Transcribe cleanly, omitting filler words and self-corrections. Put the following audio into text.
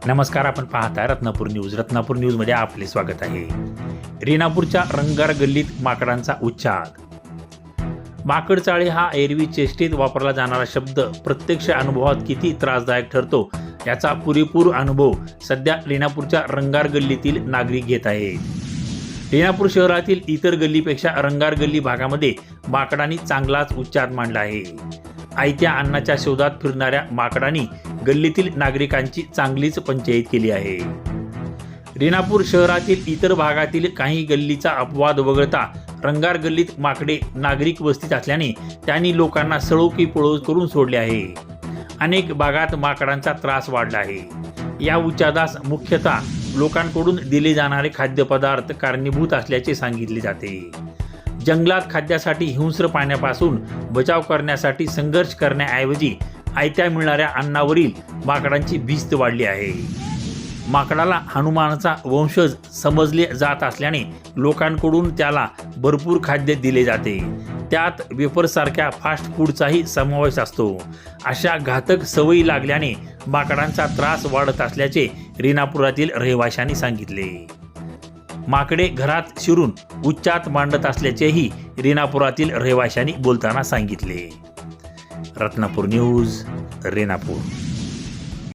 नमस्कार, आपण पाहताय रत्नापूर न्यूज. रत्नापूर न्यूजमध्ये आपले स्वागत आहे. रेणापूरच्या रंगार गल्लीत माकडांचा उच्छाद. माकडचाळे हा एरवी चेष्टेत वापरला जाणारा शब्द प्रत्यक्ष अनुभवात किती त्रासदायक ठरतो याचा पुरेपूर अनुभव सध्या रेणापूरच्या रंगार गल्लीतील नागरिक घेत आहेत. रेणापूर शहरातील इतर गल्लीपेक्षा रंगार गल्ली भागामध्ये माकडांनी चांगलाच उच्छाद मांडला आहे. आयत्या अन्नाच्या शोधात फिरणाऱ्या माकडांनी गल्लीतील नागरिकांची चांगलीच पंचायत केली आहे. रेणापूर शहरातील इतर भागातील काही गल्लीचा अपवाद वगळता रंगार गल्लीत माकडे नागरिक वस्तीत असल्याने त्यांनी लोकांना सळो की पळो करून सोडले आहे. अनेक भागात माकडांचा त्रास वाढला आहे. या उच्छादास मुख्यतः लोकांकडून दिले जाणारे खाद्यपदार्थ कारणीभूत असल्याचे सांगितले जाते. जंगलात खाद्यासाठी हिंस्र पाण्यापासून बचाव करण्यासाठी संघर्ष करण्याऐवजी आयत्या मिळणाऱ्या अन्नावरील माकडांची भिस्त वाढली आहे. माकडाला हनुमानाचा वंशज समजले जात असल्याने लोकांकडून त्याला भरपूर खाद्य दिले जाते. त्यात वेफरसारख्या फास्ट फूडचाही समावेश असतो. अशा घातक सवयी लागल्याने माकडांचा त्रास वाढत असल्याचे रेणापुरातील रहिवाशांनी सांगितले. माकडे घरात शिरून उच्चात मांडत असल्याचेही रेणापुरातील रहिवाशांनी बोलताना सांगितले. रत्नापूर न्यूज, रेणापूर.